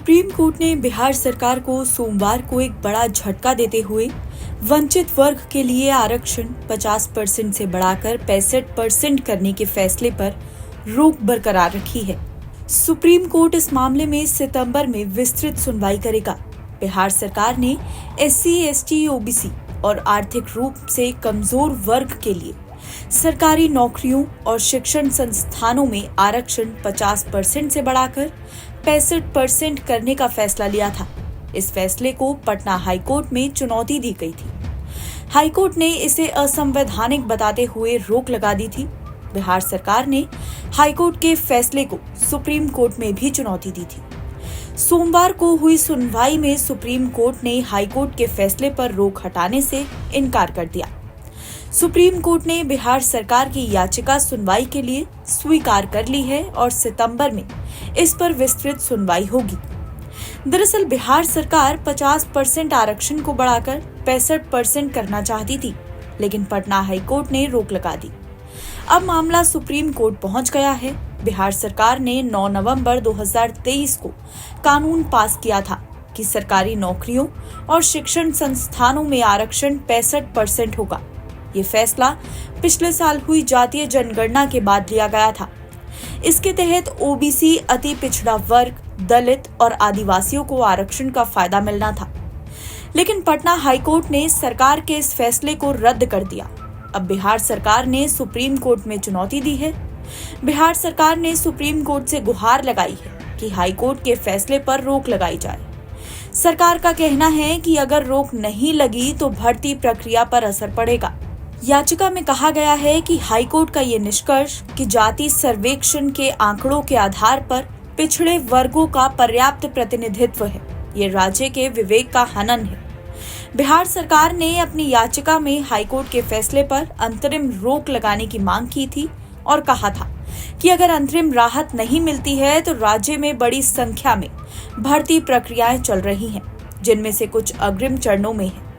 Supreme court ने बिहार सरकार को सोमवार को एक बड़ा झटका देते हुए वंचित वर्ग के लिए आरक्षण 50% से बढ़ाकर 65% करने के फैसले पर रोक बरकरार रखी है। सुप्रीम कोर्ट इस मामले में सितंबर में विस्तृत सुनवाई करेगा। बिहार सरकार ने SC, ST, OBC और आर्थिक रूप से कमजोर वर्ग के लिए सरकारी नौकरियों और शिक्षण संस्थानों में आरक्षण 50% से बढ़ाकर 65% करने का फैसला लिया था। इस फैसले को पटना हाईकोर्ट में चुनौती दी गई थी। हाईकोर्ट ने इसे असंवैधानिक बताते हुए रोक लगा दी थी। बिहार सरकार ने हाईकोर्ट के फैसले को सुप्रीम कोर्ट में भी चुनौती दी थी। सोमवार को हुई सुनवाई में सुप्रीम कोर्ट ने हाईकोर्ट के फैसले पर रोक हटाने से इनकार कर दिया। सुप्रीम कोर्ट ने बिहार सरकार की याचिका सुनवाई के लिए स्वीकार कर ली है और सितंबर में इस पर विस्तृत सुनवाई होगी। दरअसल बिहार सरकार 50% आरक्षण को बढ़ाकर 65% करना चाहती थी, लेकिन पटना हाईकोर्ट ने रोक लगा दी। अब मामला सुप्रीम कोर्ट पहुंच गया है। बिहार सरकार ने 9 नवंबर 2023 को कानून पास किया था कि सरकारी नौकरियों और शिक्षण संस्थानों में आरक्षण 65% होगा। ये फैसला पिछले साल हुई जातीय जनगणना के बाद लिया गया था। इसके तहत OBC, अति पिछड़ा वर्ग, दलित और आदिवासियों को आरक्षण का फायदा मिलना था, लेकिन पटना हाईकोर्ट ने सरकार के इस फैसले को रद्द कर दिया। अब बिहार सरकार ने सुप्रीम कोर्ट में चुनौती दी है। बिहार सरकार ने सुप्रीम कोर्ट से गुहार लगाई है कि हाईकोर्ट के फैसले पर रोक लगाई जाए। सरकार का कहना है कि अगर रोक नहीं लगी तो भर्ती प्रक्रिया पर असर पड़ेगा। याचिका में कहा गया है कि हाईकोर्ट का ये निष्कर्ष कि जाति सर्वेक्षण के आंकड़ों के आधार पर पिछड़े वर्गों का पर्याप्त प्रतिनिधित्व है, ये राज्य के विवेक का हनन है। बिहार सरकार ने अपनी याचिका में हाईकोर्ट के फैसले पर अंतरिम रोक लगाने की मांग की थी और कहा था कि अगर अंतरिम राहत नहीं मिलती है तो राज्य में बड़ी संख्या में भर्ती प्रक्रियाएं चल रही हैं, जिनमें से कुछ अग्रिम चरणों में है।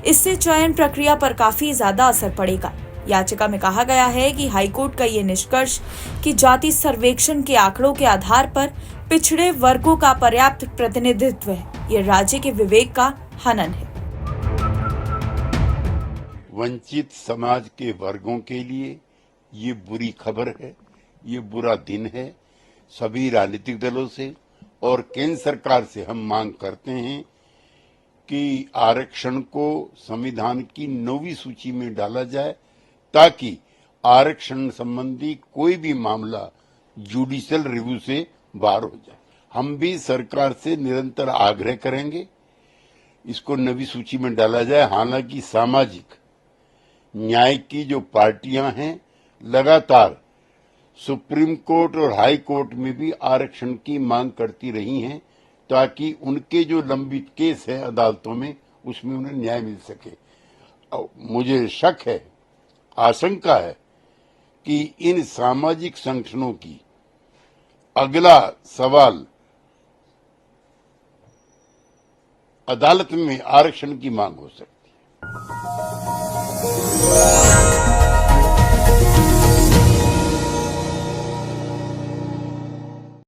इससे चयन प्रक्रिया पर काफी ज्यादा असर पड़ेगा। याचिका में कहा गया है कि हाईकोर्ट का ये निष्कर्ष कि जाति सर्वेक्षण के आंकड़ों के आधार पर पिछड़े वर्गों का पर्याप्त प्रतिनिधित्व है, ये राज्य के विवेक का हनन है। वंचित समाज के वर्गों के लिए ये बुरी खबर है, ये बुरा दिन है। सभी राजनीतिक दलों से और केंद्र सरकार से हम मांग करते हैं कि आरक्षण को संविधान की 9वीं सूची में डाला जाए, ताकि आरक्षण संबंधी कोई भी मामला जुडिशियल रिव्यू से बाहर हो जाए। हम भी सरकार से निरंतर आग्रह करेंगे इसको 9वीं सूची में डाला जाए। हालांकि सामाजिक न्याय की जो पार्टियां हैं लगातार सुप्रीम कोर्ट और हाई कोर्ट में भी आरक्षण की मांग करती रही हैं, ताकि उनके जो लंबित केस है अदालतों में उसमें उन्हें न्याय मिल सके। मुझे शक है, आशंका है कि इन सामाजिक संगठनों की अगला सवाल अदालत में आरक्षण की मांग हो सकती है।